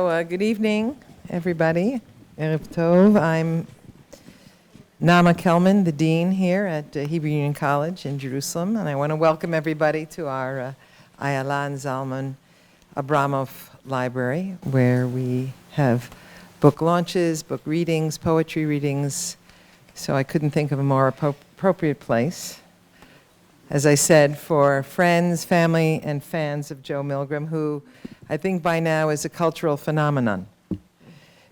Good evening, everybody. Erev Tov. I'm Nama Kelman, the dean here at Hebrew Union College in Jerusalem, and I want to welcome everybody to our Ayelah Zalman Abramov Library, where we have book launches, book readings, poetry readings, so I couldn't think of a more appropriate place. As I said, for friends, family, and fans of Jo Milgram, who I think by now is a cultural phenomenon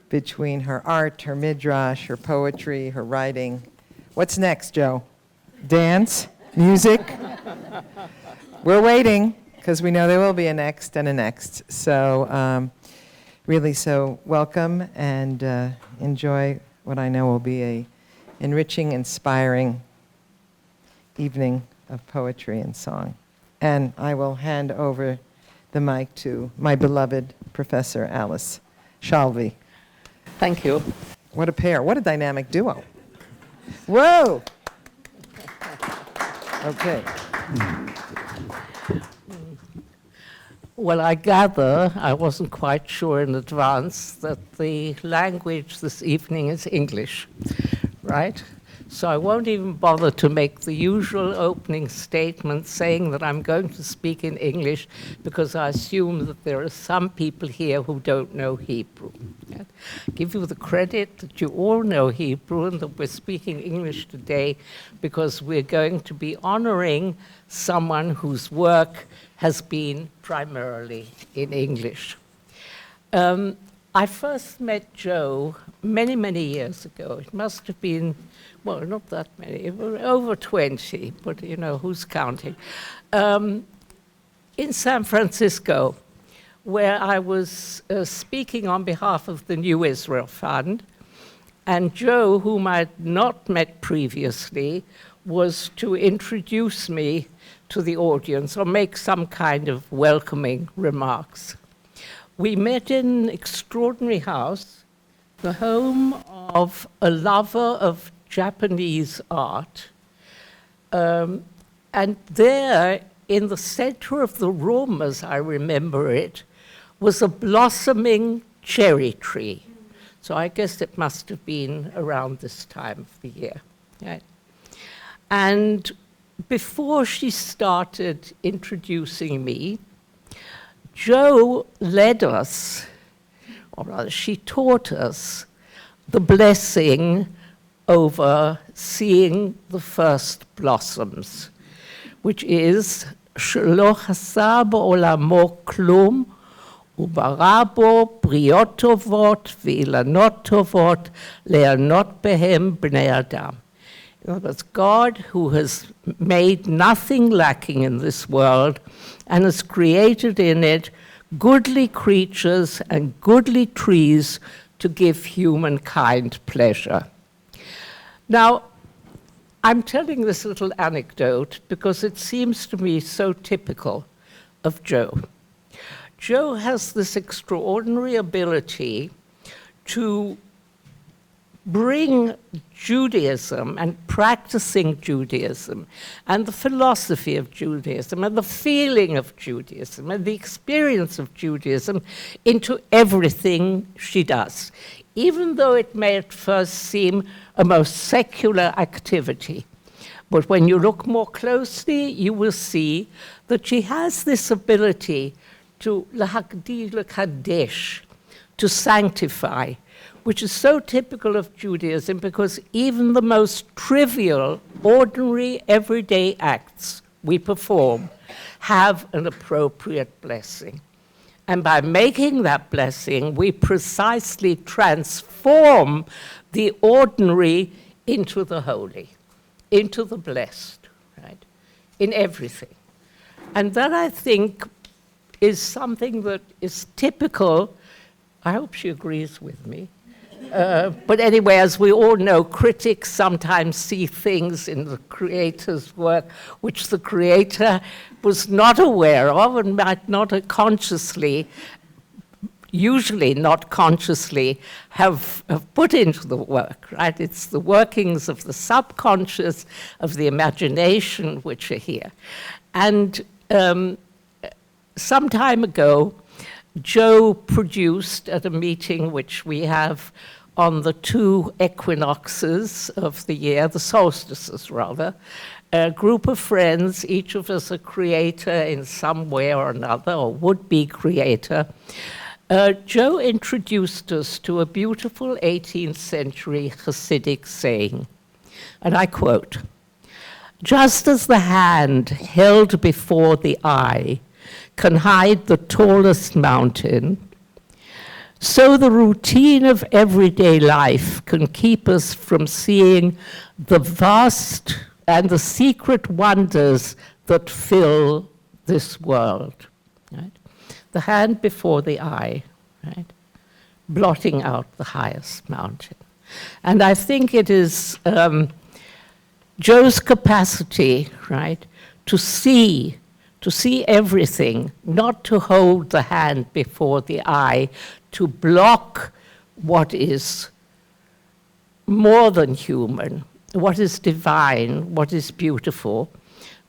between her art, her midrash, her poetry, her writing. What's next, Jo? Dance? Music? We're waiting, because we know there will be a next and a next. So really, welcome and enjoy what I know will be a enriching, inspiring evening of poetry and song. And I will hand over the mic to my beloved Professor Alice Shalvi. Thank you. What a pair. What a dynamic duo. Whoa! Okay. Well, I gather, I wasn't quite sure in advance, that the language this evening is English, right? So I won't even bother to make the usual opening statement saying that I'm going to speak in English, because I assume that there are some people here who don't know Hebrew. Yeah? Give you the credit that you all know Hebrew and that we're speaking English today because we're going to be honoring someone whose work has been primarily in English. I first met Jo many, many years ago. It must have been, well, not that many, over 20, but you know, who's counting? In San Francisco, where I was speaking on behalf of the New Israel Fund, and Jo, whom I'd not met previously, was to introduce me to the audience or make some kind of welcoming remarks. We met in an extraordinary house, the home of a lover of Japanese art. And there, in the center of the room, as I remember it, was a blossoming cherry tree. So I guess it must have been around this time of the year. Right? And before she started introducing me, Jo led us, or rather she taught us, the blessing over seeing the first blossoms, which is שלא חסר בעולמו כלום, וברא בו בריאות טובות ואילנות טובות ליהנות בהם בני אדם. In other words, God, who has made nothing lacking in this world and has created in it goodly creatures and goodly trees to give humankind pleasure. Now, I'm telling this little anecdote because it seems to me so typical of Jo. Jo has this extraordinary ability to bring Judaism and practicing Judaism and the philosophy of Judaism and the feeling of Judaism and the experience of Judaism into everything she does, even though it may at first seem a most secular activity. But when you look more closely, you will see that she has this ability to lahagdi l'kadesh, to sanctify, which is so typical of Judaism because even the most trivial, ordinary, everyday acts we perform have an appropriate blessing. And by making that blessing, we precisely transform the ordinary into the holy, into the blessed, right? In everything. And that, I think, is something that is typical. I hope she agrees with me. But anyway, as we all know, critics sometimes see things in the creator's work which the creator was not aware of and might not consciously, usually not consciously, have put into the work, right? It's the workings of the subconscious, of the imagination, which are here. And some time ago, Joe produced at a meeting which we have on the 2 equinoxes of the year, the solstices rather, a group of friends, each of us a creator in some way or another, or would-be creator. Joe introduced us to a beautiful 18th century Hasidic saying, and I quote, "Just as the hand held before the eye can hide the tallest mountain, so the routine of everyday life can keep us from seeing the vast and the secret wonders that fill this world." Right? The hand before the eye, right? Blotting out the highest mountain. And I think it is Joe's capacity, right, to see everything, not to hold the hand before the eye, to block what is more than human, what is divine, what is beautiful,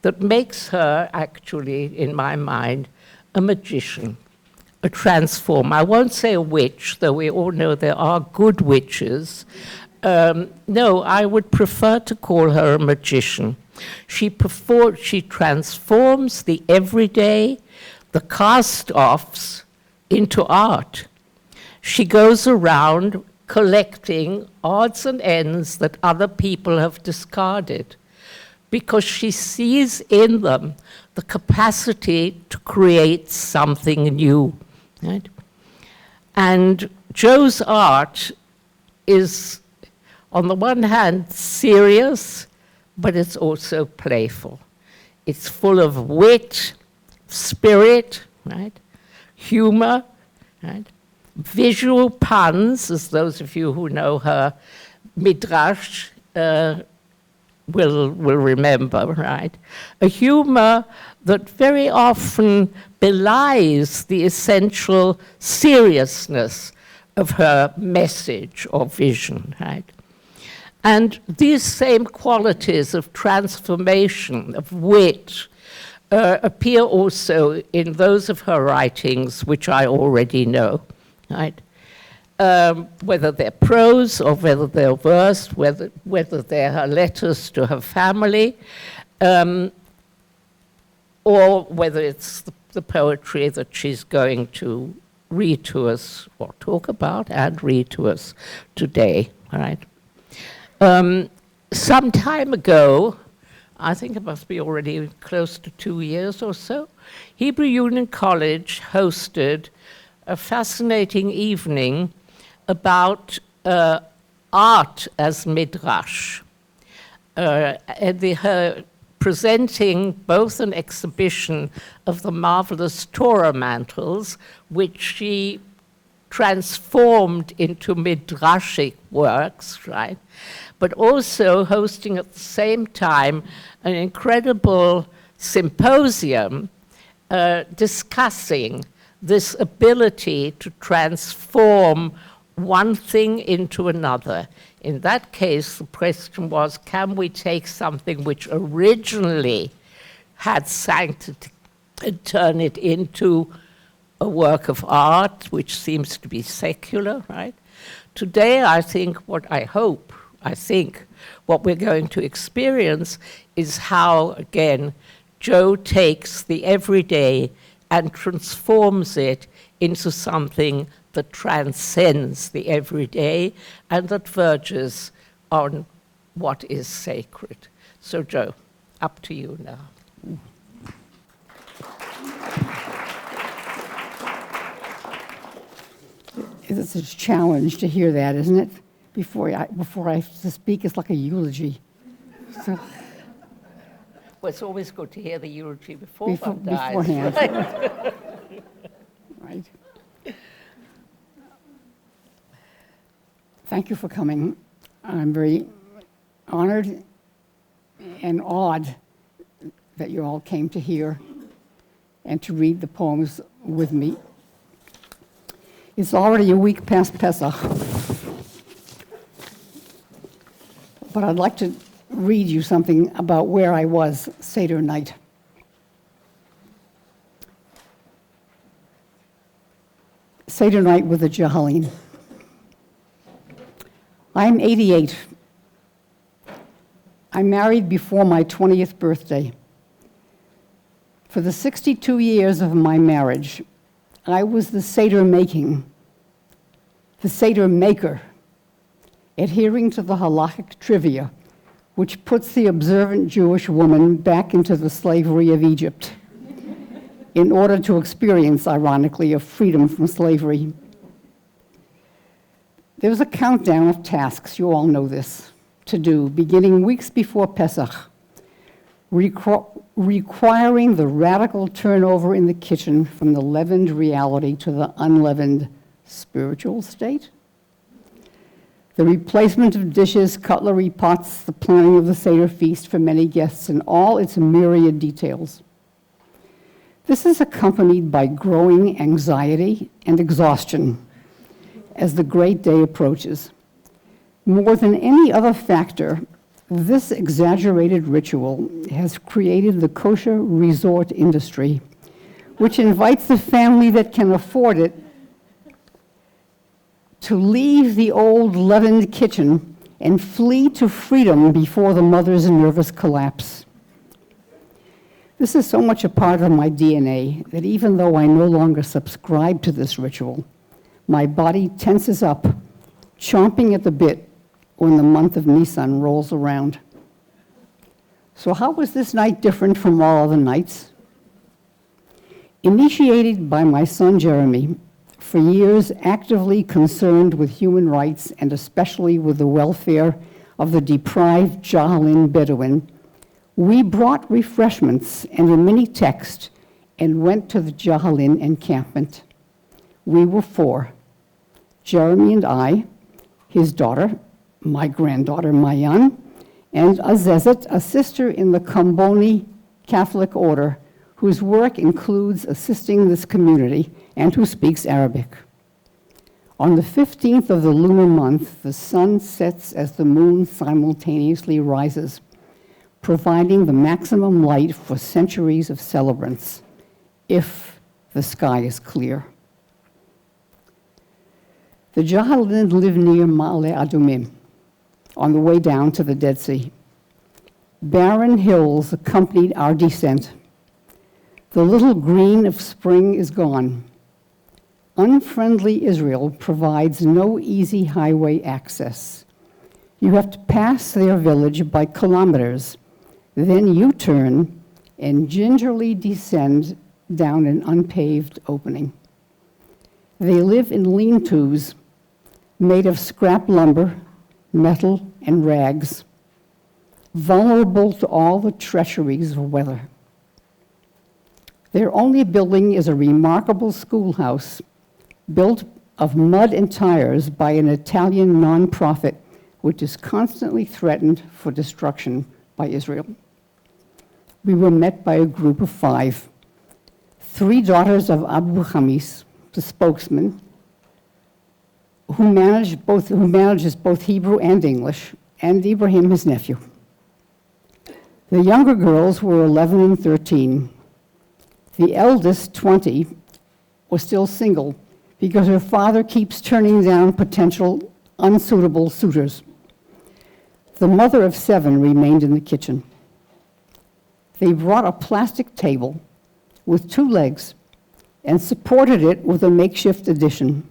that makes her actually, in my mind, a magician, a transformer. I won't say a witch, though we all know there are good witches. No, I would prefer to call her a magician. She transforms the everyday, the cast-offs, into art. She goes around collecting odds and ends that other people have discarded because she sees in them the capacity to create something new. Right? And Joe's art is, on the one hand, serious, but it's also playful. It's full of wit, spirit, right? Humor, right? Visual puns, as those of you who know her midrash will remember, right? A humor that very often belies the essential seriousness of her message or vision, right? And these same qualities of transformation, of wit, appear also in those of her writings, which I already know, right? Whether they're prose or whether they're verse, whether they're her letters to her family, or whether it's the poetry that she's going to read to us, or talk about and read to us today, right? Some time ago, I think it must be already close to 2 years or so, Hebrew Union College hosted a fascinating evening about art as midrash, presenting both an exhibition of the marvelous Torah mantles, which she transformed into midrashic works, right? But also hosting at the same time an incredible symposium discussing this ability to transform one thing into another. In that case, the question was, can we take something which originally had sanctity and turn it into a work of art, which seems to be secular, right? Today, I think what we're going to experience is how, again, Joe takes the everyday and transforms it into something that transcends the everyday and that verges on what is sacred. So, Joe, up to you now. It's a challenge to hear that, isn't it? Before I speak, it's like a eulogy. So, well, it's always good to hear the eulogy before one dies. Beforehand. Right? Right. Thank you for coming. I'm very honored and awed that you all came to hear and to read the poems with me. It's already a week past Pesach, but I'd like to read you something about where I was Seder night. Seder night with the Jahalim. I'm 88. I married before my 20th birthday. For the 62 years of my marriage, I was the Seder maker, adhering to the halachic trivia, which puts the observant Jewish woman back into the slavery of Egypt in order to experience, ironically, a freedom from slavery. There was a countdown of tasks, you all know this, to do, beginning weeks before Pesach, requiring the radical turnover in the kitchen from the leavened reality to the unleavened spiritual state. The replacement of dishes, cutlery, pots, the planning of the Seder feast for many guests, and all its myriad details. This is accompanied by growing anxiety and exhaustion as the great day approaches. More than any other factor, this exaggerated ritual has created the kosher resort industry, which invites the family that can afford it to leave the old leavened kitchen and flee to freedom before the mother's nervous collapse. This is so much a part of my DNA that even though I no longer subscribe to this ritual, my body tenses up, chomping at the bit when the month of Nisan rolls around. So how was this night different from all other nights? Initiated by my son Jeremy, for years actively concerned with human rights and especially with the welfare of the deprived Jahalin Bedouin, we brought refreshments and a mini text and went to the Jahalin encampment. We were 4, Jeremy and I, his daughter, my granddaughter Mayan, and Azezet, a sister in the Kamboni Catholic order, whose work includes assisting this community and who speaks Arabic. On the 15th of the lunar month, the sun sets as the moon simultaneously rises, providing the maximum light for centuries of celebrants, if the sky is clear. The Jahalin live near Ma'ale Adumim, on the way down to the Dead Sea. Barren hills accompanied our descent. The little green of spring is gone. Unfriendly Israel provides no easy highway access. You have to pass their village by kilometers, then U-turn and gingerly descend down an unpaved opening. They live in lean-tos made of scrap lumber, metal, and rags, vulnerable to all the treacheries of weather. Their only building is a remarkable schoolhouse built of mud and tires by an Italian nonprofit, which is constantly threatened for destruction by Israel. We were met by a group of 5, 3 daughters of Abu Khamis, the spokesman, who manages both Hebrew and English, and Ibrahim, his nephew. The younger girls were 11 and 13. The eldest, 20, was still single because her father keeps turning down potential unsuitable suitors. The mother of 7 remained in the kitchen. They brought a plastic table with 2 legs and supported it with a makeshift addition.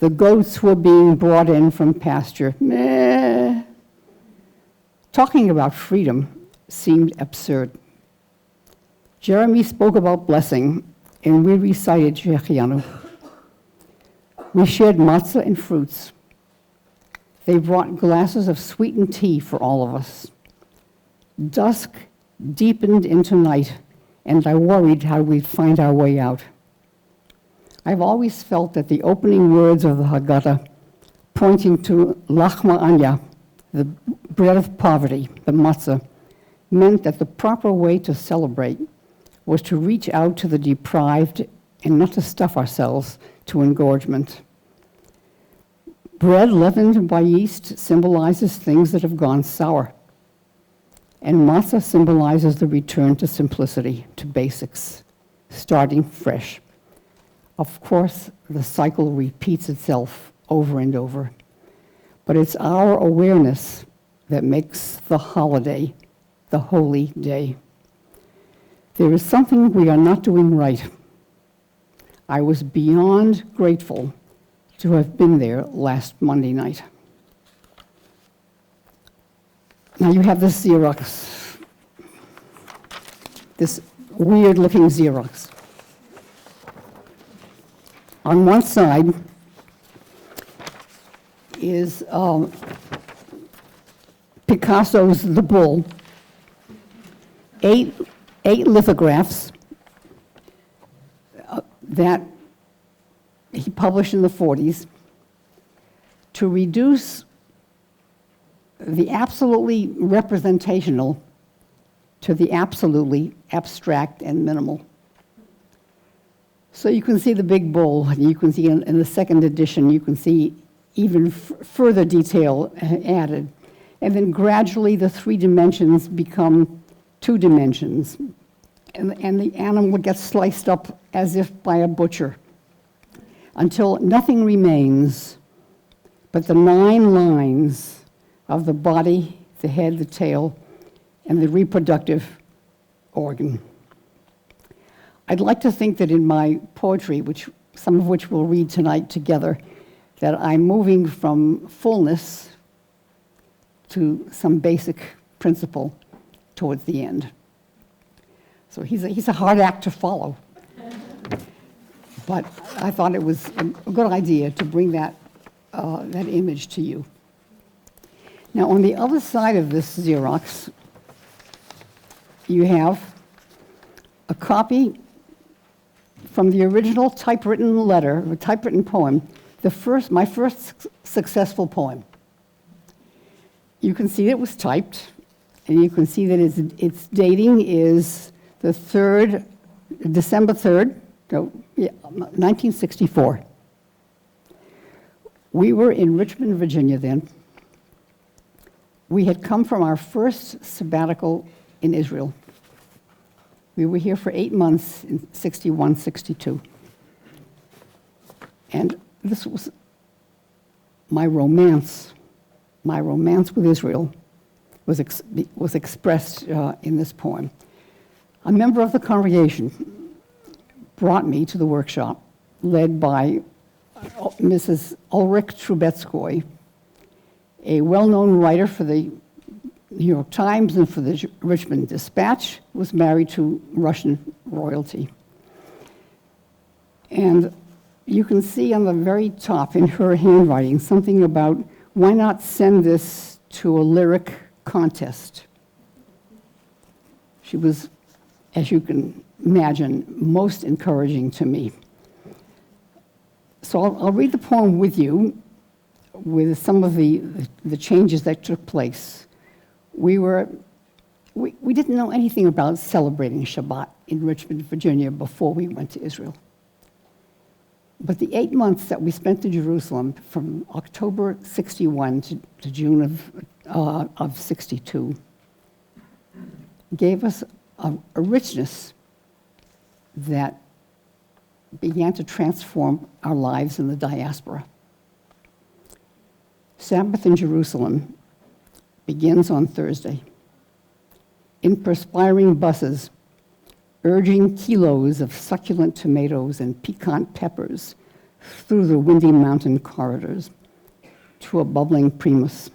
The goats were being brought in from pasture. Meh. Talking about freedom seemed absurd. Jeremy spoke about blessing, and we recited Shechianu. We shared matzah and fruits. They brought glasses of sweetened tea for all of us. Dusk deepened into night, and I worried how we'd find our way out. I've always felt that the opening words of the Haggadah, pointing to Lachma Anya, the bread of poverty, the matzah, meant that the proper way to celebrate was to reach out to the deprived and not to stuff ourselves to engorgement. Bread leavened by yeast symbolizes things that have gone sour, and matzah symbolizes the return to simplicity, to basics, starting fresh. Of course, the cycle repeats itself over and over, but it's our awareness that makes the holiday the holy day. There is something we are not doing right. I was beyond grateful to have been there last Monday night. Now you have this Xerox, this weird-looking Xerox. On one side is Picasso's The Bull, eight lithographs that he published in the 40s to reduce the absolutely representational to the absolutely abstract and minimal. So you can see the big bull, and you can see in the second edition, you can see even further detail added. And then gradually the 3 dimensions become 2 dimensions. And the animal gets sliced up as if by a butcher until nothing remains but the 9 lines of the body, the head, the tail, and the reproductive organ. I'd like to think that in my poetry, some of which we'll read tonight together, that I'm moving from fullness to some basic principle towards the end. So he's a hard act to follow. But I thought it was a good idea to bring that image to you. Now, on the other side of this Xerox, you have a copy from the original typewritten letter, a typewritten poem, my first successful poem. You can see it was typed, and you can see that its dating is the December 3rd, 1964. We were in Richmond, Virginia then. We had come from our first sabbatical in Israel. We were here for 8 months in 61, 62. And this was my romance with Israel was expressed in this poem. A member of the congregation brought me to the workshop, led by Mrs. Ulrich Trubetskoy, a well-known writer for the New York Times and for the Richmond Dispatch, was married to Russian royalty. And you can see on the very top in her handwriting something about why not send this to a lyric contest. She was, as you can imagine, most encouraging to me. So I'll read the poem with you, with some of the changes that took place. We didn't know anything about celebrating Shabbat in Richmond, Virginia before we went to Israel. But the 8 months that we spent in Jerusalem, from October 61 to June of 62, gave us a richness that began to transform our lives in the diaspora. Sabbath in Jerusalem begins on Thursday. In perspiring buses, urging kilos of succulent tomatoes and piquant peppers through the windy mountain corridors to a bubbling primus,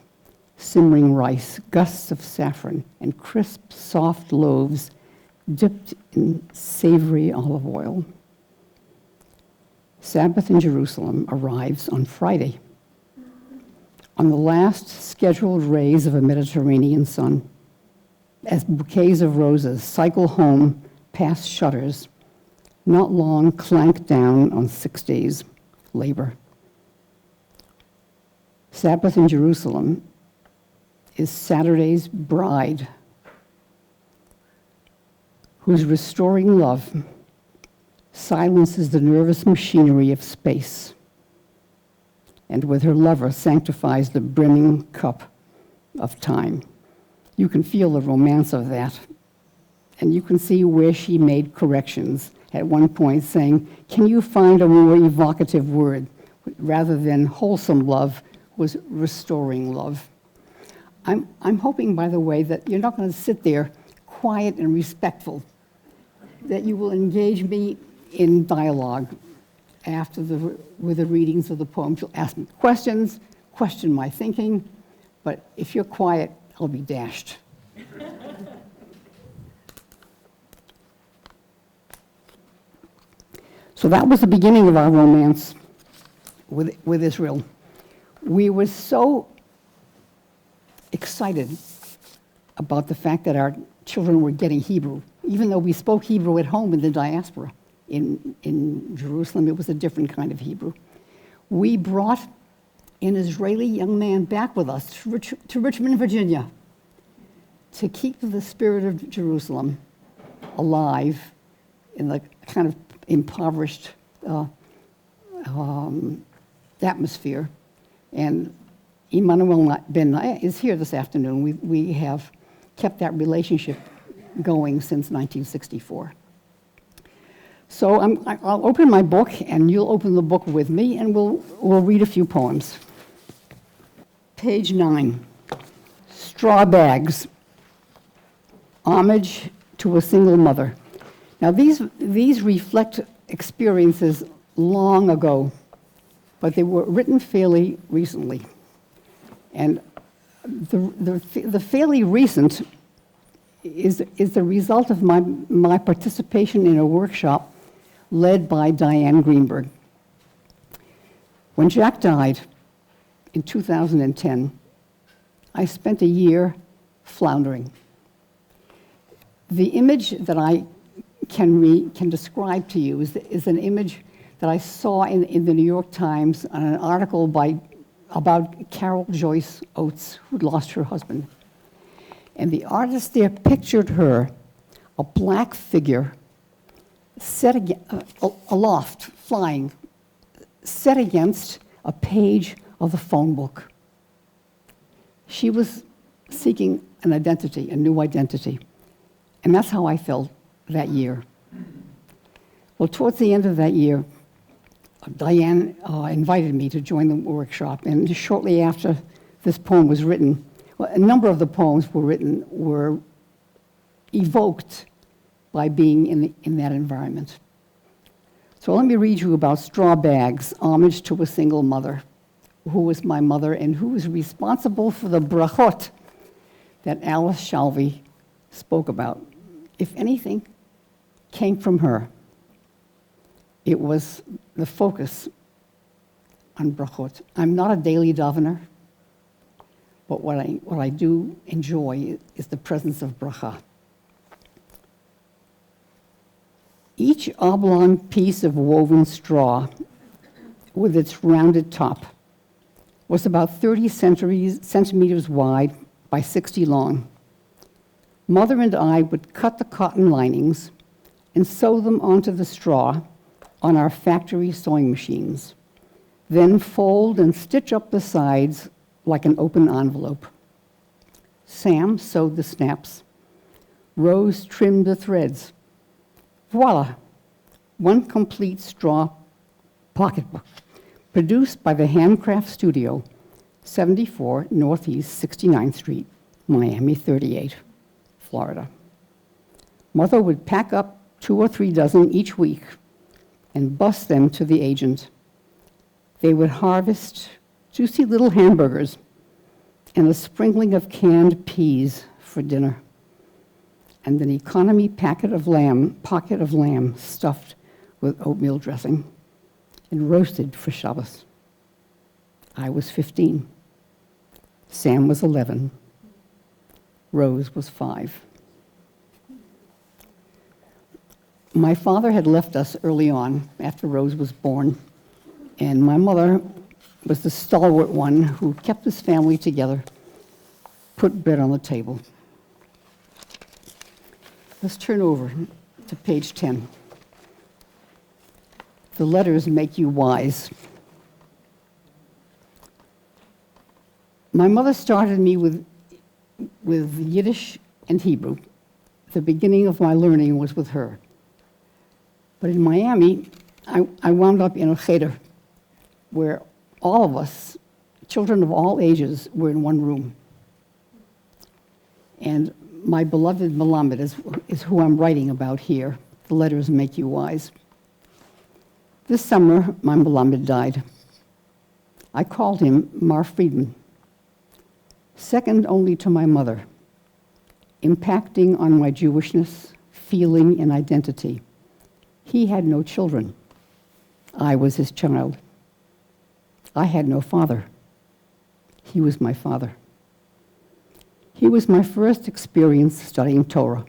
simmering rice, gusts of saffron, and crisp, soft loaves dipped in savory olive oil. Sabbath in Jerusalem arrives on Friday, on the last scheduled rays of a Mediterranean sun, as bouquets of roses cycle home past shutters, not long clanked down on 6 days' labor. Sabbath in Jerusalem is Saturday's bride, whose restoring love silences the nervous machinery of space, and with her lover sanctifies the brimming cup of time. You can feel the romance of that, and you can see where she made corrections at one point saying, "Can you find a more evocative word?" Rather than wholesome love, was restoring love. I'm hoping, by the way, that you're not going to sit there quiet and respectful, that you will engage me in dialogue with the readings of the poems. You'll ask me questions, question my thinking, but if you're quiet, I'll be dashed. So that was the beginning of our romance with Israel. We were so excited about the fact that our children were getting Hebrew. Even though we spoke Hebrew at home in the diaspora, in Jerusalem, it was a different kind of Hebrew. We brought an Israeli young man back with us to Richmond, Virginia, to keep the spirit of Jerusalem alive in the kind of impoverished atmosphere. And Emmanuel Ben Naya is here this afternoon. We have kept that relationship going since 1964. So I'll open my book, and you'll open the book with me, and we'll read a few poems. Page 9, Straw Bags, Homage to a Single Mother. Now these reflect experiences long ago, but they were written fairly recently. And the fairly recent is the result of my participation in a workshop led by Diane Greenberg. When Jack died in 2010, I spent a year floundering. The image that I can describe to you is an image that I saw in the New York Times on an article about Carol Joyce Oates, who'd lost her husband. And the artist there pictured her, a black figure, set aloft, flying, set against a page of the phone book. She was seeking an identity, a new identity. And that's how I felt that year. Well, towards the end of that year, Diane invited me to join the workshop, and shortly after this poem was written, well, a number of the poems were evoked by being in that environment. So let me read you about Straw Bags, Homage to a Single Mother, who was my mother and who was responsible for the brachot that Alice Shalvey spoke about. If anything came from her, it was the focus on brachot. I'm not a daily davener, but what I do enjoy is the presence of bracha. Each oblong piece of woven straw with its rounded top was about 30 centimeters wide by 60 long. Mother and I would cut the cotton linings and sew them onto the straw on our factory sewing machines, then fold and stitch up the sides like an open envelope. Sam sewed the snaps. Rose trimmed the threads. Voila, one complete straw pocketbook, produced by the Handcraft Studio, 74 Northeast 69th Street, Miami 38, Florida. Mother would pack up 2 or 3 dozen each week and bus them to the agent. They would harvest juicy little hamburgers and a sprinkling of canned peas for dinner, and an economy pocket of lamb stuffed with oatmeal dressing and roasted for Shabbos. I was 15. Sam was 11. Rose was 5. My father had left us early on after Rose was born, and my mother was the stalwart one who kept his family together, put bread on the table. Let's turn over to page 10. The letters make you wise. My mother started me with Yiddish and Hebrew. The beginning of my learning was with her. But in Miami, I wound up in a cheder where all of us, children of all ages, were in one room. And my beloved Melamed is who I'm writing about here. The letters make you wise. This summer, my Melamed died. I called him Mar Friedman, second only to my mother, impacting on my Jewishness, feeling, and identity. He had no children. I was his child. I had no father. He was my father. He was my first experience studying Torah.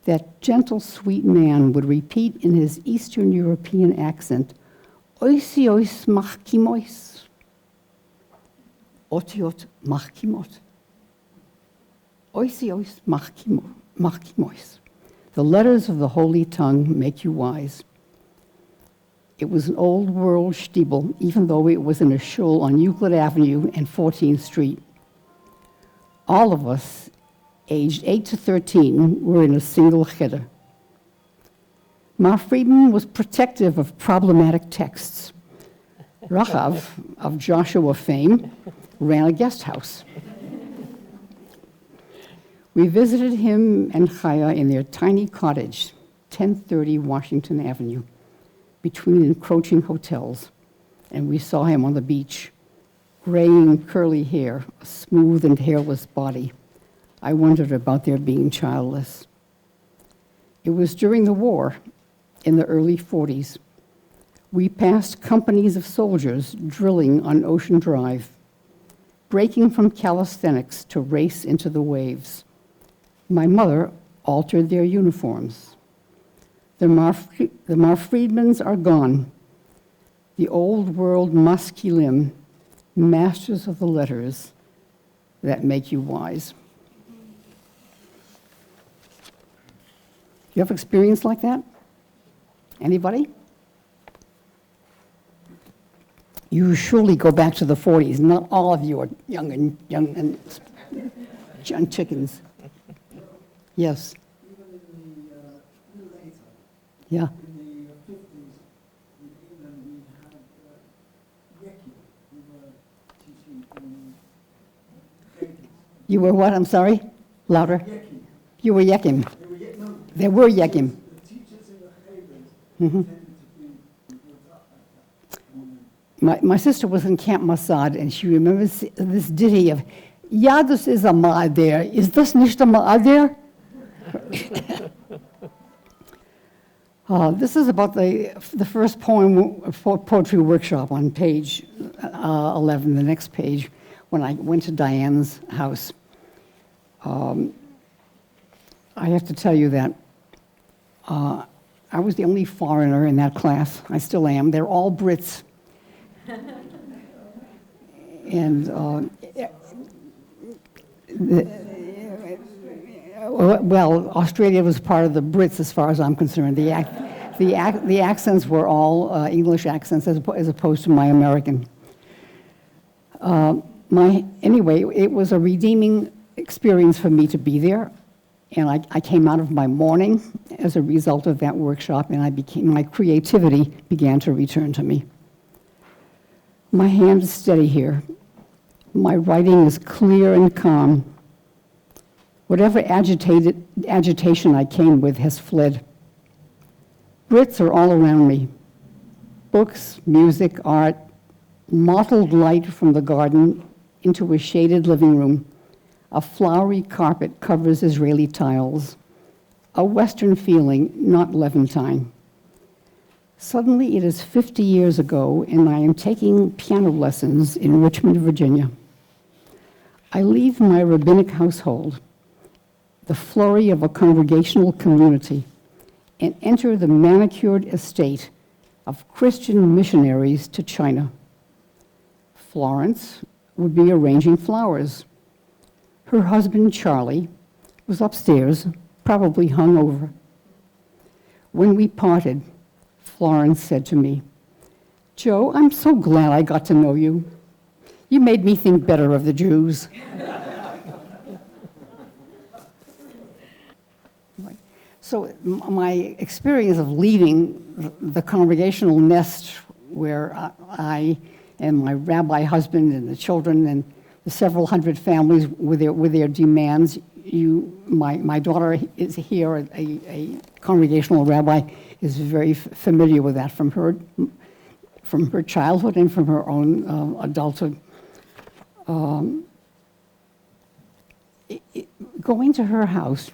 That gentle, sweet man would repeat in his Eastern European accent, oisi ois machkimois. Otiot machkimot. Oisi ois machkimois. The letters of the holy tongue make you wise. It was an old world shtibel, even though it was in a shul on Euclid Avenue and 14th Street. All of us, aged 8 to 13, were in a single cheder. Mar Friedman was protective of problematic texts. Rachav, of Joshua fame, ran a guest house. We visited him and Chaya in their tiny cottage, 1030 Washington Avenue, between encroaching hotels, and we saw him on the beach, graying curly hair, a smooth and hairless body. I wondered about their being childless. It was during the war, in the early 40s. We passed companies of soldiers drilling on Ocean Drive, breaking from calisthenics to race into the waves. My mother altered their uniforms. The Mar Friedmans are gone. The old world maskilim, masters of the letters that make you wise. You have experience like that? Anybody? You surely go back to the 40s. Not all of you are young and chickens. Yes. Even in the later, Yeah. in the 50s, in England, we had Yeki. We were teaching in Jenkins. You were what? I'm sorry? Louder. Yeki. You were Yekim. They were no, There were Yekim. the teachers in the Havens Mhm. tended to be brought up like that. My sister was in Camp Masad, and she remembers this ditty of, Ja, das ist a Ma'ader. Is das nicht a Ma'ader? This is about the first poetry workshop on page 11, the next page, when I went to Diane's house. I have to tell you that I was the only foreigner in that class. I still am. They're all Brits. And well, Australia was part of the Brits as far as I'm concerned. The accents were all English accents as opposed to my American. Anyway, it was a redeeming experience for me to be there. And I came out of my mourning as a result of that workshop, and my creativity began to return to me. My hand is steady here. My writing is clear and calm. Whatever agitation I came with has fled. Brits are all around me. Books, music, art, mottled light from the garden into a shaded living room. A flowery carpet covers Israeli tiles. A Western feeling, not Levantine. Suddenly, it is 50 years ago, and I am taking piano lessons in Richmond, Virginia. I leave my rabbinic household, the flurry of a congregational community, and enter the manicured estate of Christian missionaries to China. Florence would be arranging flowers. Her husband, Charlie, was upstairs, probably hungover. When we parted, Florence said to me, "Joe, I'm so glad I got to know you. You made me think better of the Jews." So my experience of leaving the congregational nest where I and my rabbi husband and the children and the several hundred families with their demands. My daughter is here, a congregational rabbi, is very familiar with that from her childhood and from her own adulthood. Going to her house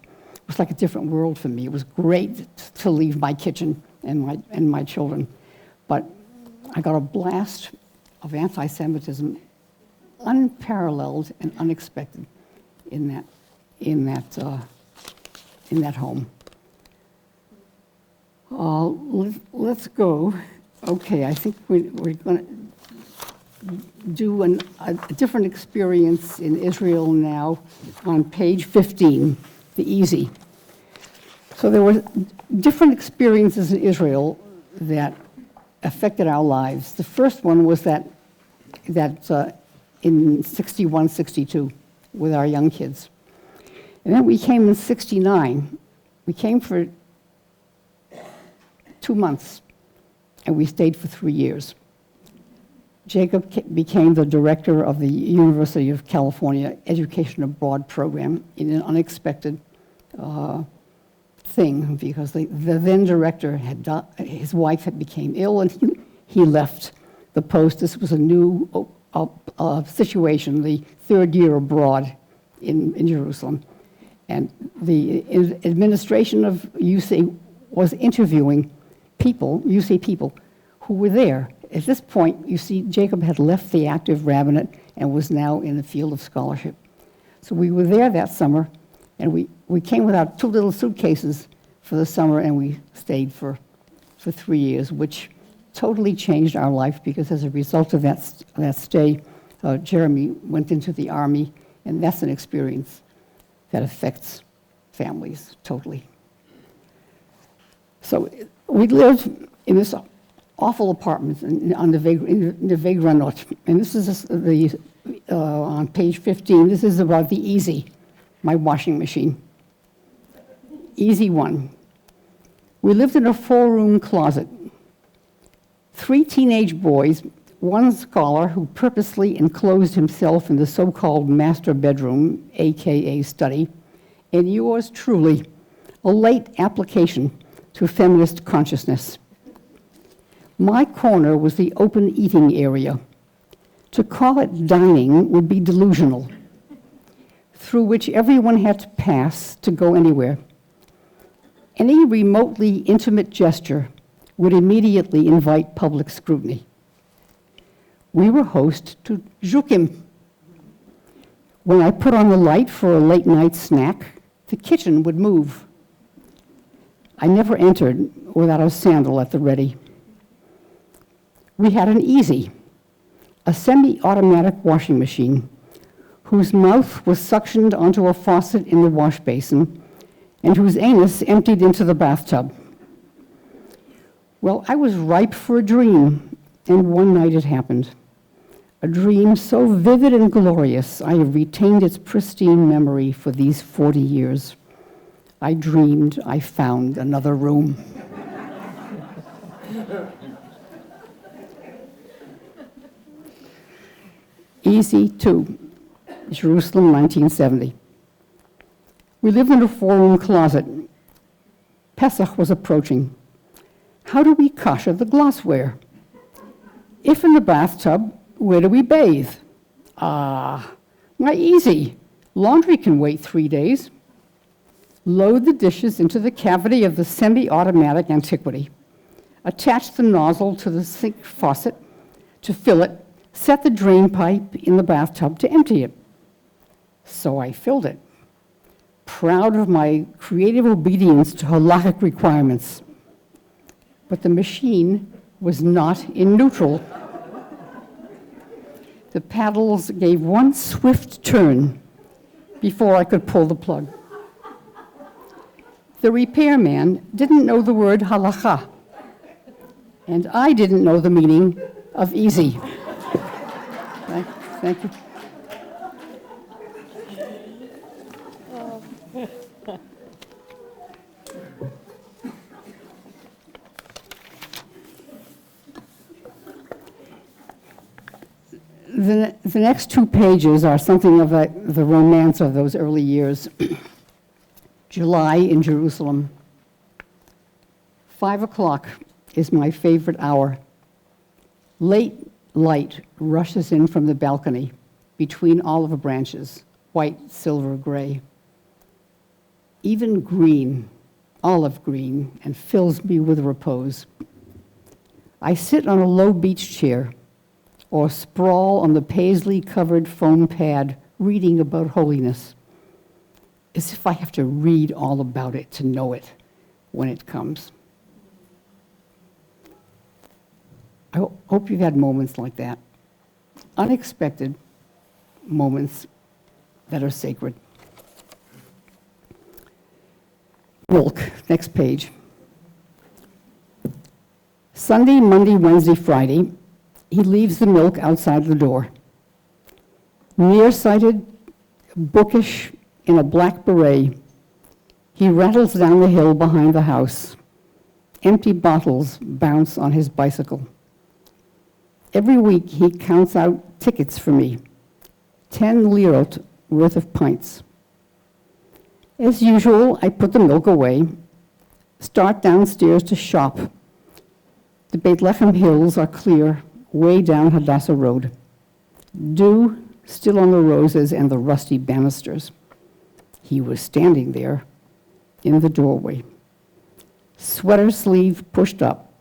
was like a different world for me. It was great to leave my kitchen and my children, but I got a blast of anti-Semitism, unparalleled and unexpected in that home. Let's go. Okay, I think we're going to do a different experience in Israel now on page 15, the easy. So there were different experiences in Israel that affected our lives. The first one was that in 61, 62 with our young kids. And then we came in 69. We came for 2 months, and we stayed for 3 years. Jacob became the director of the University of California Education Abroad program in an unexpected thing, because the then director his wife had became ill, and he left the post. This was a new situation, the third year abroad in Jerusalem. And the administration of UC was interviewing UC people who were there. At this point, you see, Jacob had left the active rabbinate and was now in the field of scholarship. So we were there that summer, and we came with our 2 little suitcases for the summer, and we stayed for 3 years, which totally changed our life, because as a result of that stay, Jeremy went into the Army, and that's an experience that affects families totally. So we lived in this awful apartment on the Vegranot, and this is on page 15. This is about the Easy, my washing machine. Easy one. We lived in a 4-room closet. 3 teenage boys, 1 scholar who purposely enclosed himself in the so-called master bedroom, AKA study, and yours truly, a late application to feminist consciousness. My corner was the open eating area. To call it dining would be delusional, through which everyone had to pass to go anywhere. Any remotely intimate gesture would immediately invite public scrutiny. We were host to Zhukim. When I put on the light for a late night snack, the kitchen would move. I never entered without a sandal at the ready. We had an Easy, a semi-automatic washing machine whose mouth was suctioned onto a faucet in the wash basin and whose anus emptied into the bathtub. Well, I was ripe for a dream, and one night it happened. A dream so vivid and glorious, I have retained its pristine memory for these 40 years. I dreamed I found another room. Easy 2, Jerusalem, 1970. We lived in a 4-room closet. Pesach was approaching. How do we kosher the glassware? If in the bathtub, where do we bathe? Why, easy. Laundry can wait 3 days. Load the dishes into the cavity of the semi-automatic antiquity. Attach the nozzle to the sink faucet to fill it. Set the drain pipe in the bathtub to empty it. So I filled it, proud of my creative obedience to halakhic requirements. But the machine was not in neutral. The paddles gave one swift turn before I could pull the plug. The repairman didn't know the word halakha, and I didn't know the meaning of easy. Thank you. The next 2 pages are something of the romance of those early years. July in Jerusalem. 5 o'clock is my favorite hour. Late light rushes in from the balcony between olive branches, white, silver, gray. Even green, olive green, and fills me with repose. I sit on a low beach chair or sprawl on the paisley-covered foam pad reading about holiness, as if I have to read all about it to know it when it comes. I hope you've had moments like that, unexpected moments that are sacred. Milk, next page. Sunday, Monday, Wednesday, Friday, he leaves the milk outside the door. Nearsighted, bookish, in a black beret, he rattles down the hill behind the house. Empty bottles bounce on his bicycle. Every week he counts out tickets for me, 10 lirot worth of pints. As usual, I put the milk away, start downstairs to shop. The Beit Lechem hills are clear, way down Hadassah Road. Dew still on the roses and the rusty banisters. He was standing there in the doorway, sweater sleeve pushed up,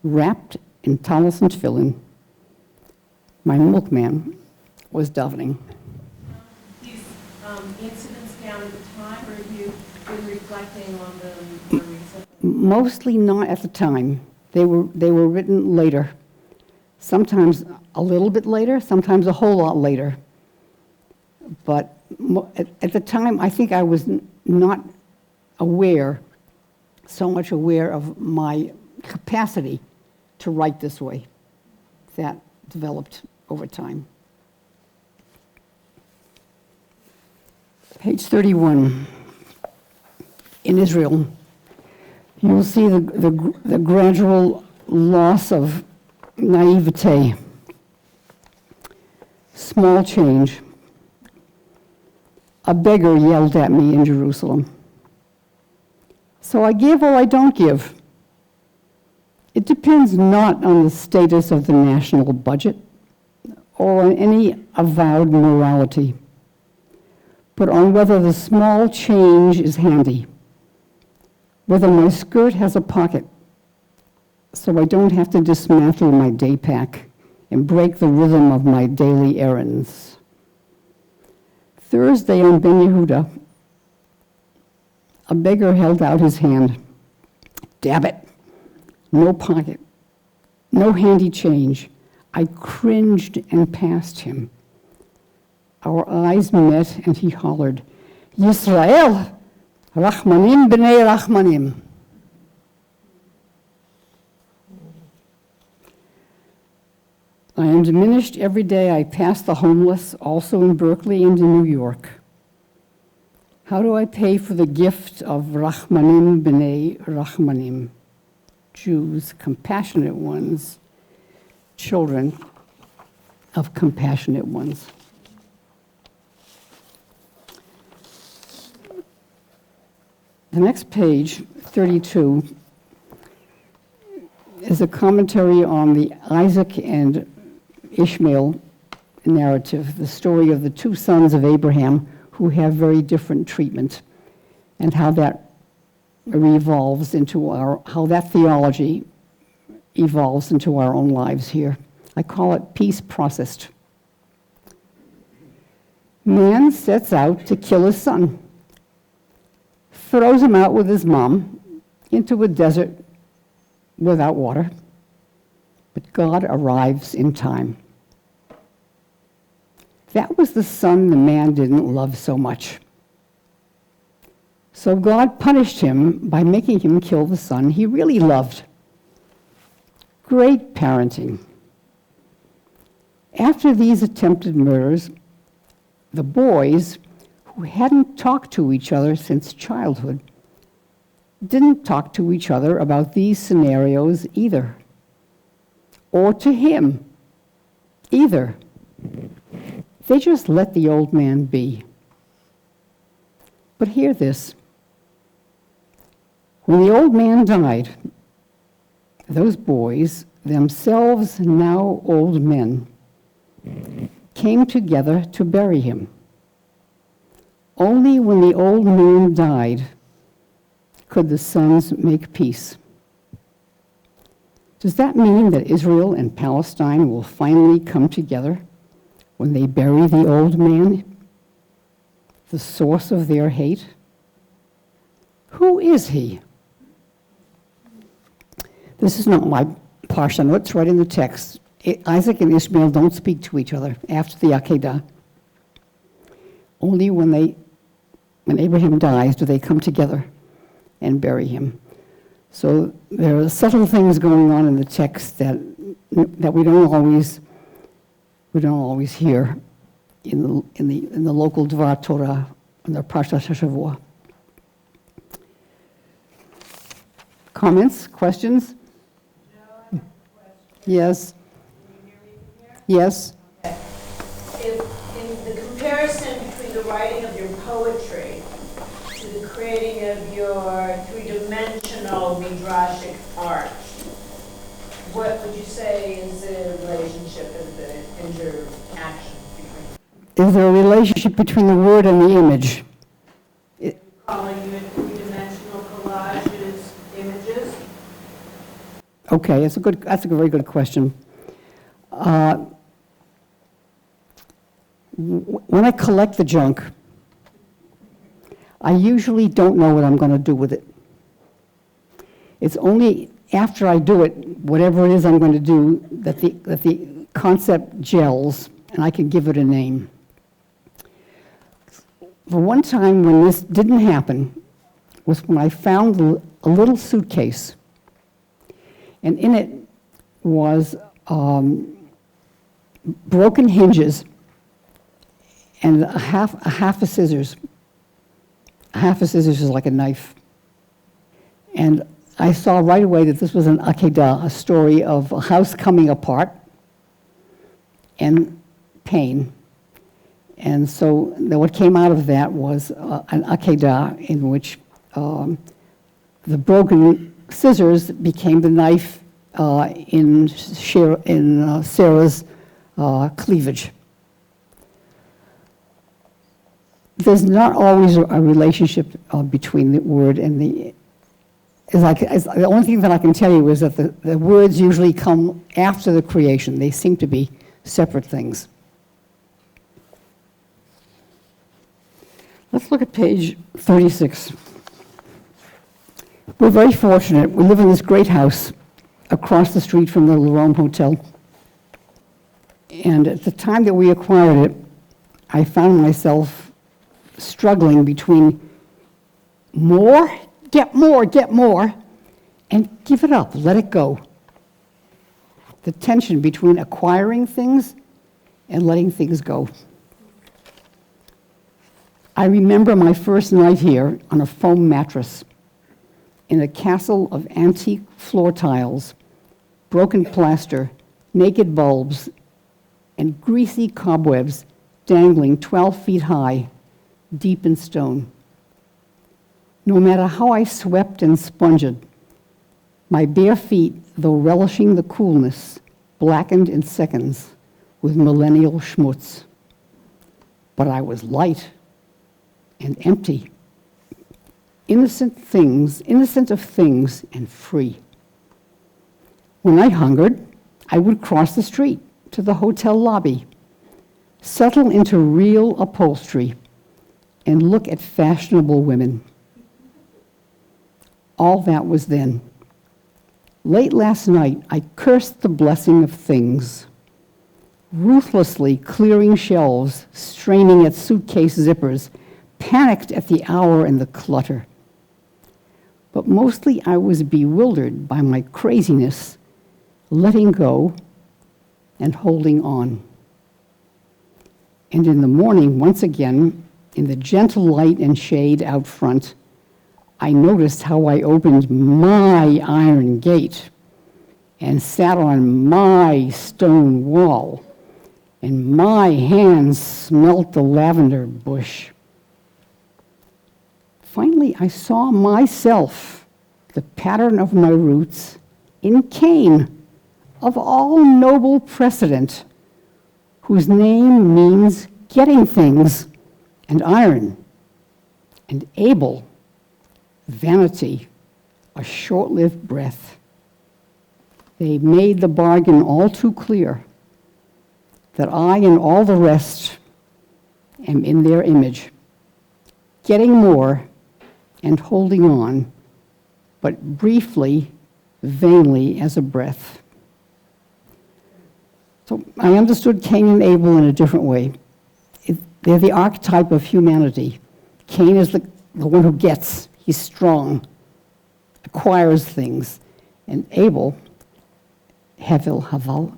wrapped in talis and tefillin. My milkman was davening. These incidents down at the time, or have you been reflecting on them more recently? Mostly not at the time. They were written later. Sometimes a little bit later, sometimes a whole lot later. But at the time, I think I was not so much aware of my capacity to write this way. That developed over time. Page 31. In Israel, you will see the gradual loss of naivete. Small change. A beggar yelled at me in Jerusalem. So I give or I don't give. It depends not on the status of the national budget or on any avowed morality, but on whether the small change is handy, whether my skirt has a pocket, so I don't have to dismantle my day pack and break the rhythm of my daily errands. Thursday on Ben Yehuda, a beggar held out his hand. Dab it. No pocket. No handy change. I cringed and passed him. Our eyes met and he hollered, Yisrael, Rachmanim b'nei Rachmanim. I am diminished every day I pass the homeless, also in Berkeley and in New York. How do I pay for the gift of Rachmanim b'nei Rachmanim? Jews, compassionate ones, children of compassionate ones. The next page, 32, is a commentary on the Isaac and Ishmael narrative, the story of the two sons of Abraham who have very different treatment, and how that evolves into how that theology evolves into our own lives here. I call it peace processed. Man sets out to kill his son, throws him out with his mom into a desert without water, but God arrives in time. That was the son the man didn't love so much. So God punished him by making him kill the son he really loved. Great parenting. After these attempted murders, the boys, who hadn't talked to each other since childhood, didn't talk to each other about these scenarios either, or to him either. They just let the old man be. But hear this. When the old man died, those boys, themselves now old men, came together to bury him. Only when the old man died could the sons make peace. Does that mean that Israel and Palestine will finally come together when they bury the old man, the source of their hate? Who is he? This is not my parsha notes, right in the text. Isaac and Ishmael don't speak to each other after the Akedah. Only when Abraham dies do they come together and bury him. So there are subtle things going on in the text that we don't always hear in the local Dvar Torah in the Parshat HaShavua. Comments, questions? Yes. Yes. In the comparison between the writing of your poetry to the creating of your three-dimensional midrashic art, what would you say is the relationship and the interaction between? Is there a relationship between the word and the image? Calling your three-dimensional collages images? Okay, that's a very good question. When I collect the junk, I usually don't know what I'm going to do with it. It's only after I do it, whatever it is I'm going to do, that the concept gels and I can give it a name. The one time when this didn't happen was when I found a little suitcase, and in it was broken hinges and a half a scissors. A half a scissors is like a knife. And I saw right away that this was an Akedah, a story of a house coming apart and pain. And so what came out of that was an Akedah in which the broken scissors became the knife in Sarah's cleavage. There's not always a relationship between the word and the... the only thing that I can tell you is that the words usually come after the creation. They seem to be separate things. Let's look at page 36. We're very fortunate. We live in this great house across the street from the Larome Hotel. And at the time that we acquired it, I found myself struggling between get more, and give it up, let it go. The tension between acquiring things and letting things go. I remember my first night here on a foam mattress in a castle of antique floor tiles, broken plaster, naked bulbs, and greasy cobwebs dangling 12 feet high, deep in stone. No matter how I swept and sponged, my bare feet, though relishing the coolness, blackened in seconds with millennial schmutz. But I was light and empty, innocent of things and free. When I hungered, I would cross the street to the hotel lobby, settle into real upholstery, and look at fashionable women. All that was then. Late last night, I cursed the blessing of things, ruthlessly clearing shelves, straining at suitcase zippers, panicked at the hour and the clutter. But mostly I was bewildered by my craziness, letting go and holding on. And in the morning, once again, in the gentle light and shade out front, I noticed how I opened my iron gate and sat on my stone wall and my hands smelt the lavender bush. Finally, I saw myself, the pattern of my roots, in Cain, of all noble precedent, whose name means getting things, and iron, and Abel, vanity, a short-lived breath. They made the bargain all too clear that I and all the rest am in their image, getting more and holding on, but briefly, vainly as a breath. So I understood Cain and Abel in a different way. They're the archetype of humanity. Cain is the one who gets, he's strong, acquires things. And Abel, Havel,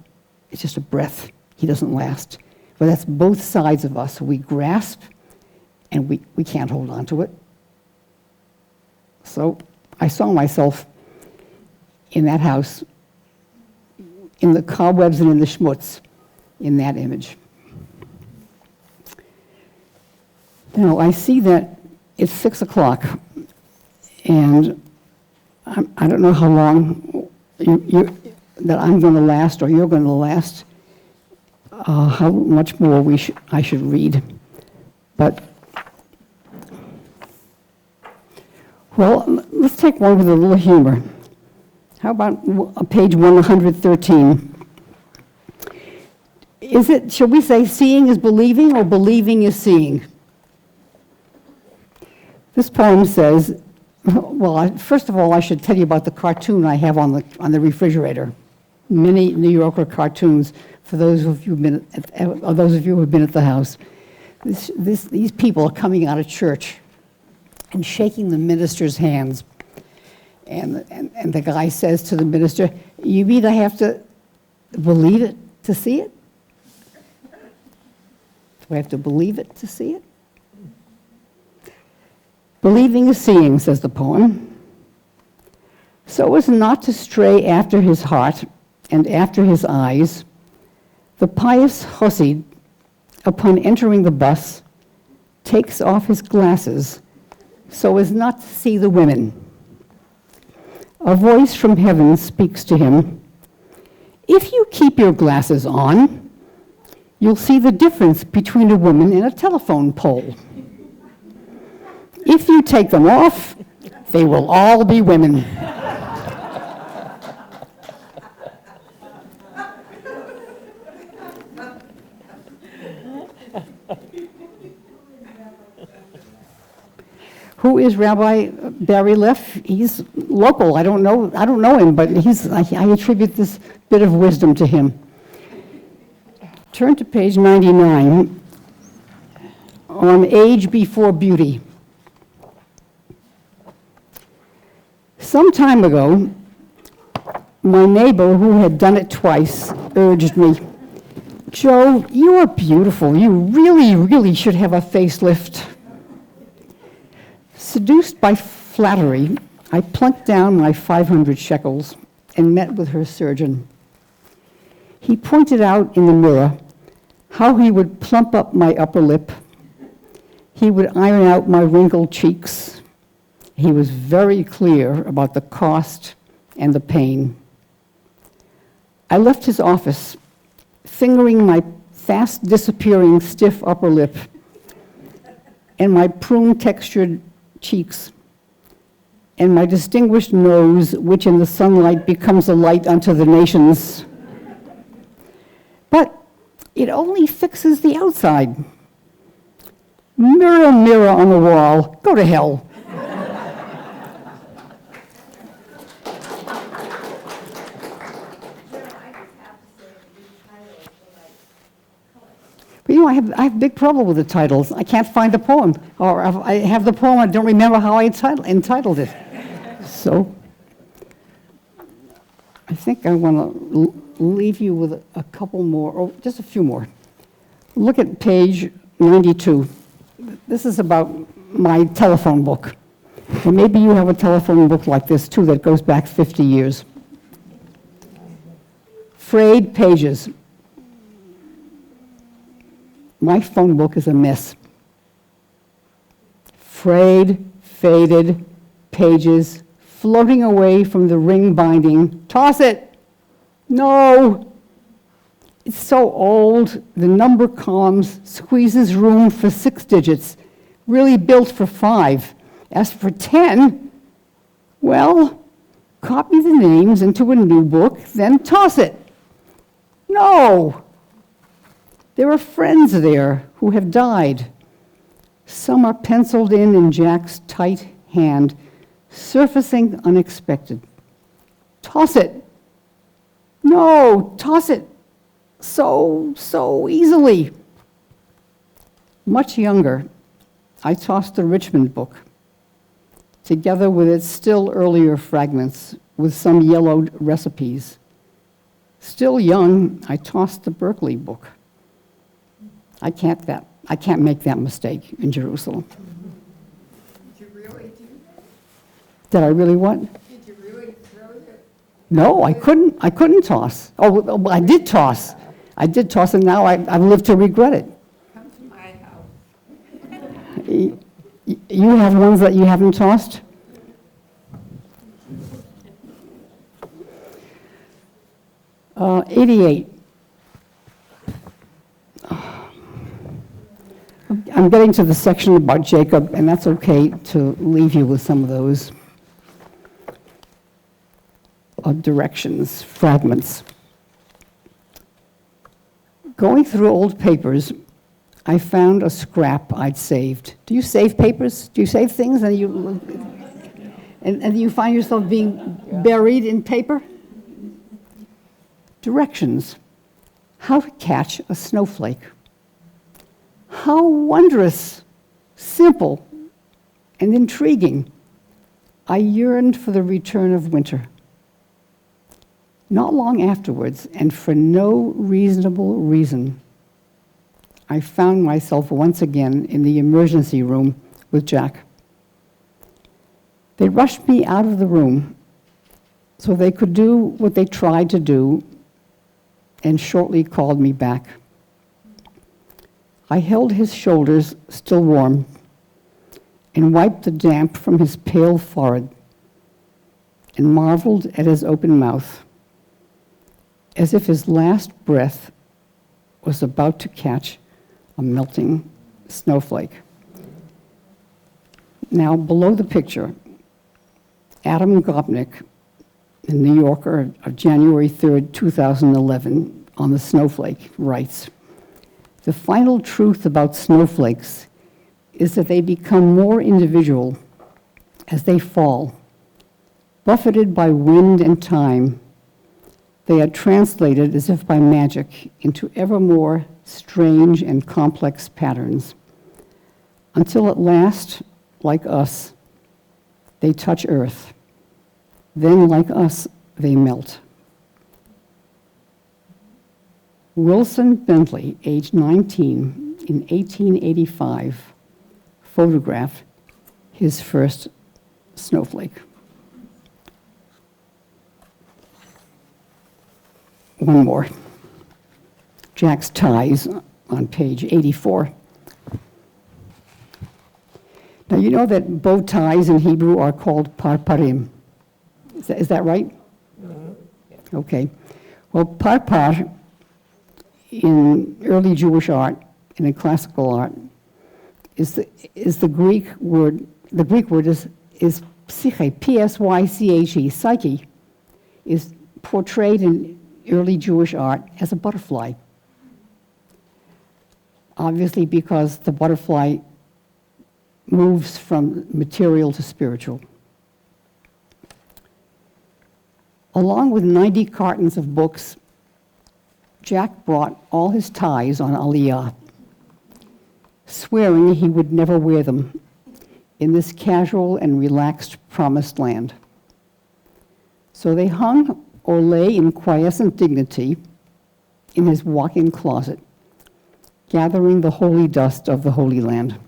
is just a breath. He doesn't last. But that's both sides of us. We grasp, and we can't hold on to it. So I saw myself in that house, in the cobwebs and in the schmutz, in that image. Now, I see that it's 6 o'clock, and I don't know how long that I'm going to last or you're going to last, how much more I should read. But, well, let's take one with a little humor. How about page 113? Should we say seeing is believing or believing is seeing? This poem says, well, first of all, I should tell you about the cartoon I have on the refrigerator. Many New Yorker cartoons for those of you who have been at the house. These people are coming out of church and shaking the minister's hands. And the guy says to the minister, you either have to believe it to see it? Do I have to believe it to see it? Believing is seeing, says the poem, so as not to stray after his heart and after his eyes. The pious Chosid, upon entering the bus, takes off his glasses so as not to see the women. A voice from heaven speaks to him. If you keep your glasses on, you'll see the difference between a woman and a telephone pole. If you take them off, they will all be women. Who is Rabbi Barry Leff? He's local. I don't know him, but I attribute this bit of wisdom to him. Turn to page 99 on Age Before Beauty. Some time ago, my neighbor, who had done it twice, urged me, Joe, you are beautiful. You really, really should have a facelift. Seduced by flattery, I plunked down my 500 shekels and met with her surgeon. He pointed out in the mirror how he would plump up my upper lip. He would iron out my wrinkled cheeks. He was very clear about the cost and the pain. I left his office, fingering my fast disappearing stiff upper lip and my prune-textured cheeks, and my distinguished nose, which in the sunlight becomes a light unto the nations. But it only fixes the outside. Mirror, mirror on the wall, go to hell. But you know, I have big trouble with the titles. I can't find the poem. Or I have the poem, I don't remember how I entitled it. So I think I want to leave you with a couple more, or just a few more. Look at page 92. This is about my telephone book. And maybe you have a telephone book like this too that goes back 50 years. Frayed pages. My phone book is a mess. Frayed, faded, pages floating away from the ring binding. Toss it! No! It's so old, the number columns squeezes room for 6 digits, really built for 5. As for 10, well, copy the names into a new book, then toss it. No! There are friends there who have died. Some are penciled in Jack's tight hand, surfacing unexpected. Toss it. No, toss it. So easily. Much younger, I tossed the Richmond book, together with its still earlier fragments, with some yellowed recipes. Still young, I tossed the Berkeley book. I can't make that mistake in Jerusalem. Did you really do that? Did I really what? Did you really throw it? No, I couldn't toss. Oh, I did toss. And now I've lived to regret it. Come to my house. You have ones that you haven't tossed? Uh, 88. I'm getting to the section about Jacob, and that's okay to leave you with some of those directions, fragments. Going through old papers, I found a scrap I'd saved. Do you save papers? Do you save things and you find yourself being buried in paper? Directions. How to catch a snowflake. How wondrous, simple, and intriguing. I yearned for the return of winter. Not long afterwards, and for no reasonable reason, I found myself once again in the emergency room with Jack. They rushed me out of the room so they could do what they tried to do, and shortly called me back. I held his shoulders, still warm, and wiped the damp from his pale forehead, and marveled at his open mouth, as if his last breath was about to catch a melting snowflake. Now, below the picture, Adam Gopnik, the New Yorker of January 3rd, 2011, on the snowflake, writes, "The final truth about snowflakes is that they become more individual as they fall. Buffeted by wind and time, they are translated as if by magic into ever more strange and complex patterns, until at last, like us, they touch earth. Then, like us, they melt." Wilson Bentley, age 19, in 1885, photographed his first snowflake. One more. Jack's ties on page 84. Now, you know that bow ties in Hebrew are called parparim. Is that right? Mm-hmm. Okay. Well, parpar in early Jewish art and in classical art is the Greek word. The Greek word is psyche, P-S-Y-C-H-E. Psyche is portrayed in early Jewish art as a butterfly. Obviously, because the butterfly moves from material to spiritual. Along with 90 cartons of books, Jack brought all his ties on Aliyah, swearing he would never wear them in this casual and relaxed promised land. So they hung or lay in quiescent dignity in his walk-in closet, gathering the holy dust of the Holy Land.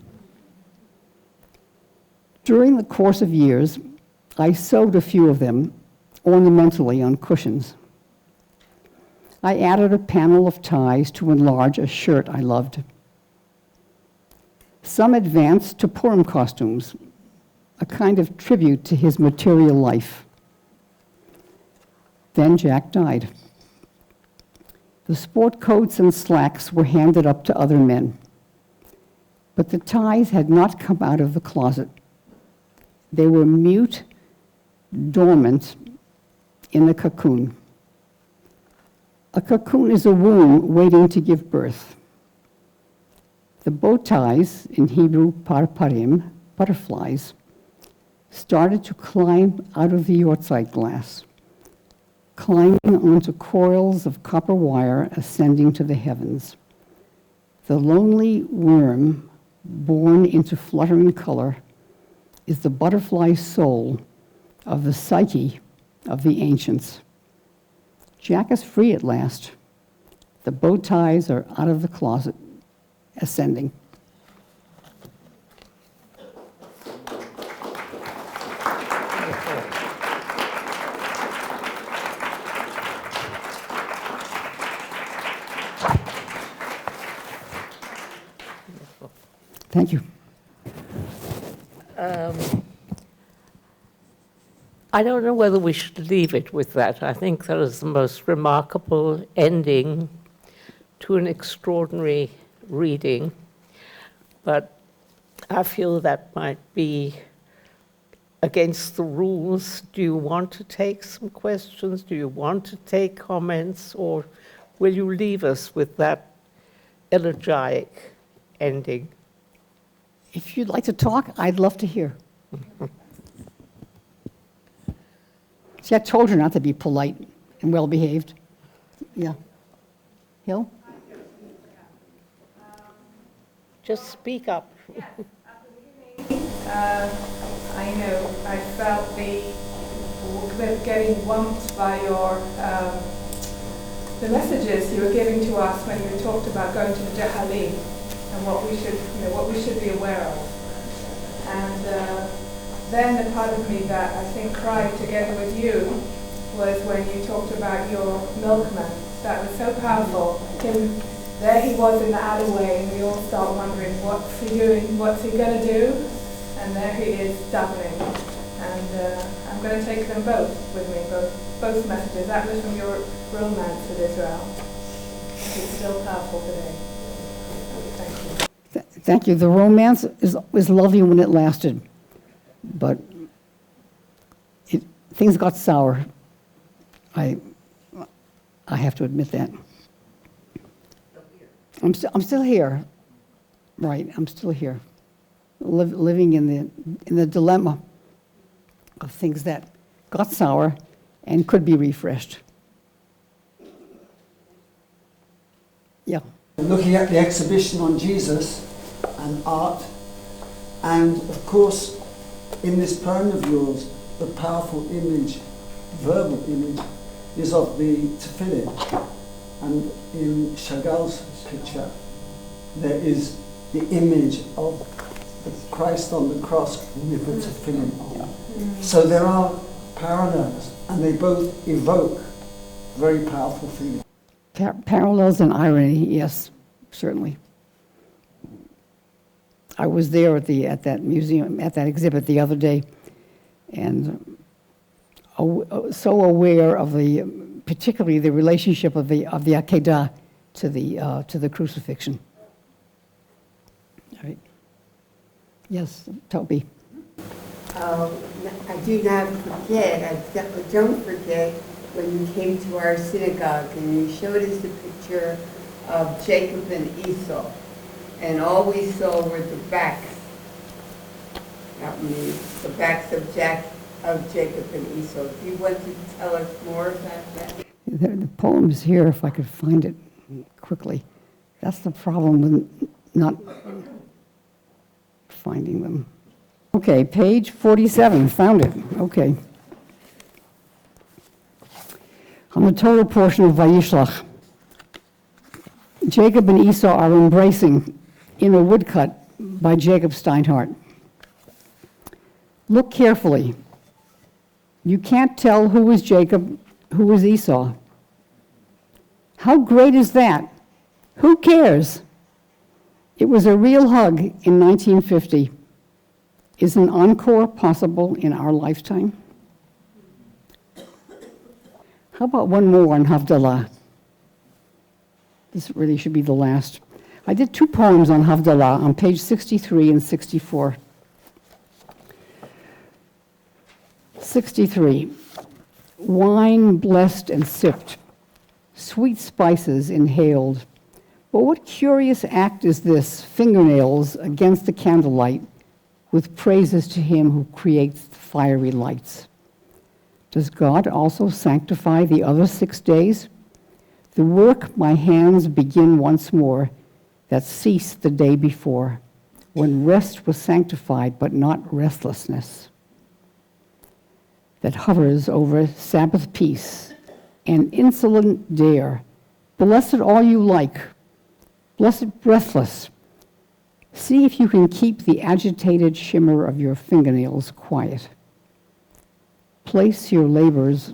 During the course of years, I sewed a few of them ornamentally on cushions. I added a panel of ties to enlarge a shirt I loved. Some advanced to Purim costumes, a kind of tribute to his material life. Then Jack died. The sport coats and slacks were handed up to other men. But the ties had not come out of the closet. They were mute, dormant in a cocoon. A cocoon is a womb waiting to give birth. The bow ties, in Hebrew parparim, butterflies, started to climb out of the yortzeit glass, climbing onto coils of copper wire ascending to the heavens. The lonely worm, born into fluttering color, is the butterfly soul of the psyche of the ancients. Jack is free at last. The bow ties are out of the closet, ascending. Thank you. I don't know whether we should leave it with that. I think that is the most remarkable ending to an extraordinary reading. But I feel that might be against the rules. Do you want to take some questions? Do you want to take comments? Or will you leave us with that elegiac ending? If you'd like to talk, I'd love to hear. See, I told her not to be polite and well-behaved. Yeah. Hill? Just speak up. I felt getting whumped by the messages you were giving to us when you talked about going to the Jahalim and what we should be aware of. And then the part of me that I think cried together with you was when you talked about your milkman. That was so powerful. There he was in the alleyway, and we all start wondering, what's he doing? What's he going to do? And there he is davening. And I'm going to take them both with me, both messages. That was from your romance with Israel. It's still powerful today. Thank you. Thank you. The romance was lovely when it lasted, but things got sour. I have to admit that. I'm still here. Right, I'm still here, living in the dilemma of things that got sour and could be refreshed. Yeah. Looking at the exhibition on Jesus and art, and of course, in this poem of yours, the powerful image, verbal image, is of the tefillin. And in Chagall's picture, there is the image of the Christ on the cross with the tefillin on. So there are parallels, and they both evoke very powerful feelings. Parallels and irony, yes, certainly. I was there at that museum, at that exhibit the other day, and so aware of particularly the relationship of the Akedah to the crucifixion. All right. Yes, Toby. I do not forget, don't forget when you came to our synagogue and you showed us a picture of Jacob and Esau, and all we saw were the backs, not me, the backs of Jacob and Esau. Do you want to tell us more about that? The poem's here, if I could find it quickly. That's the problem with not finding them. Okay, page 47, found it. Okay. On the total portion of Vayishlach, Jacob and Esau are embracing in a woodcut by Jacob Steinhardt. Look carefully. You can't tell who was Jacob, who was Esau. How great is that? Who cares? It was a real hug in 1950. Is an encore possible in our lifetime? How about one more on Havdalah? This really should be the last. I did 2 poems on Havdalah on page 63 and 64. 63. Wine blessed and sipped, sweet spices inhaled. But what curious act is this, fingernails against the candlelight, with praises to him who creates the fiery lights? Does God also sanctify the other 6 days? The work my hands begin once more that ceased the day before, when rest was sanctified but not restlessness, that hovers over Sabbath peace and insolent dare. Blessed all you like, blessed breathless. See if you can keep the agitated shimmer of your fingernails quiet. Place your labors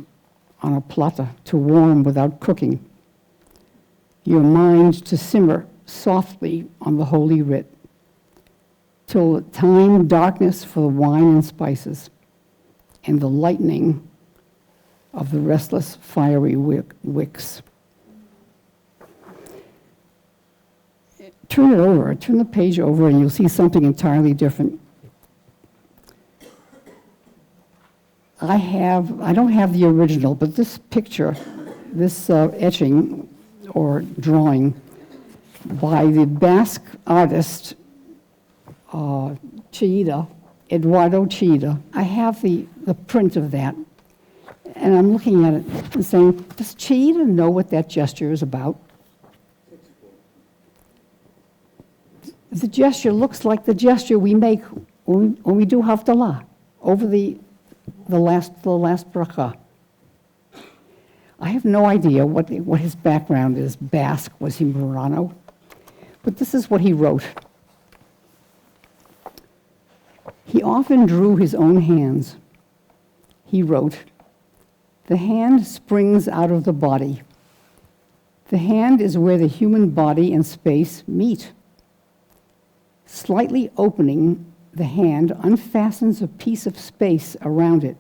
on a platter to warm without cooking, your mind to simmer softly on the holy writ, till time darkness for the wine and spices, and the lightning of the restless fiery wicks. Turn the page over, and you'll see something entirely different. I don't have the original, but this picture, this etching or drawing by the Basque artist Chillida, Eduardo Chillida. I have the print of that, and I'm looking at it and saying, does Chillida know what that gesture is about? The gesture looks like the gesture we make when we do Havdalah over the last bracha. I have no idea what his background is. Basque, was he Marrano? But this is what he wrote. He often drew his own hands. He wrote, "The hand springs out of the body. The hand is where the human body and space meet. Slightly opening the hand unfastens a piece of space around it.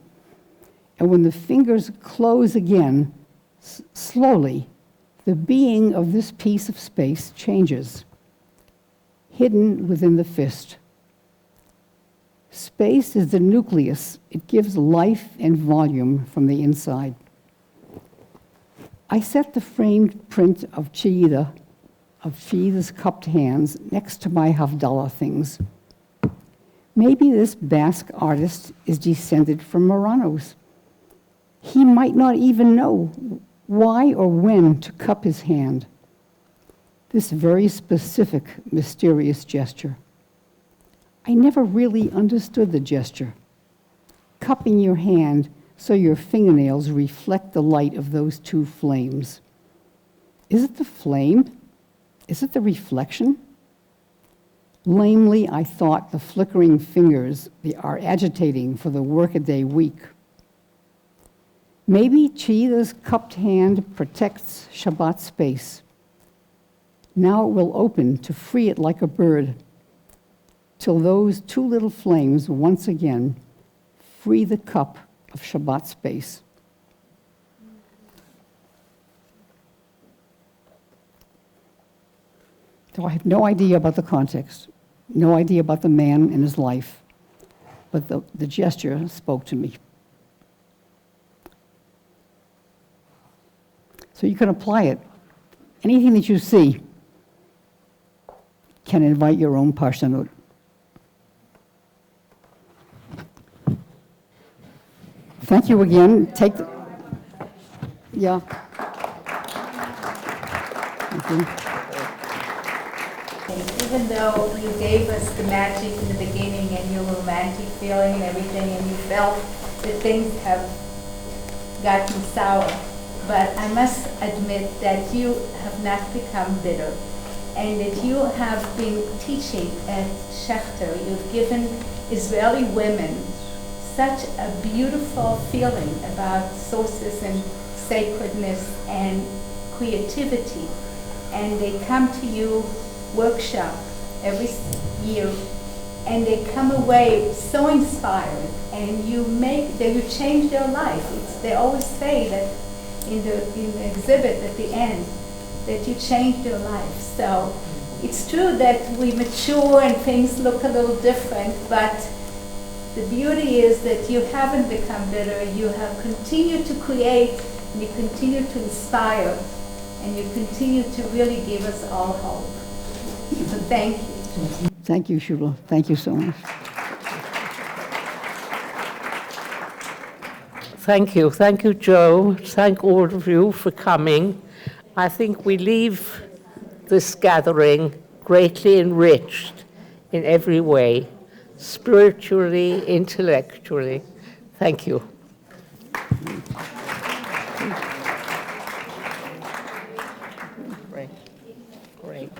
And when the fingers close again, slowly, the being of this piece of space changes, hidden within the fist. Space is the nucleus. It gives life and volume from the inside." I set the framed print of Chillida's cupped hands next to my Havdalah things. Maybe this Basque artist is descended from Marranos. He might not even know why or when to cup his hand. This very specific, mysterious gesture. I never really understood the gesture. Cupping your hand so your fingernails reflect the light of those 2 flames. Is it the flame? Is it the reflection? Lamely, I thought the flickering fingers are agitating for the workaday week. Maybe Chillida's cupped hand protects Shabbat space. Now it will open to free it like a bird, till those 2 little flames once again free the cup of Shabbat space. So I have no idea about the context, no idea about the man and his life, but the gesture spoke to me. So you can apply it. Anything that you see can invite your own parshanut. Thank you again. Yeah. Thank you. Even though you gave us the magic in the beginning and your romantic feeling and everything, and you felt that things have gotten sour, but I must admit that you have not become bitter, and that you have been teaching at Schechter. You've given Israeli women such a beautiful feeling about sources and sacredness and creativity, and they come to you workshop every year, and they come away so inspired, and you change their life. They always say that in the exhibit at the end, that you change their life. So it's true that we mature and things look a little different, but the beauty is that you haven't become bitter. You have continued to create, and you continue to inspire, and you continue to really give us all hope. So thank you. Thank you, Shula. Thank you so much. Thank you. Thank you, Joe. Thank all of you for coming. I think we leave this gathering greatly enriched in every way, spiritually, intellectually. Thank you. Great. Great.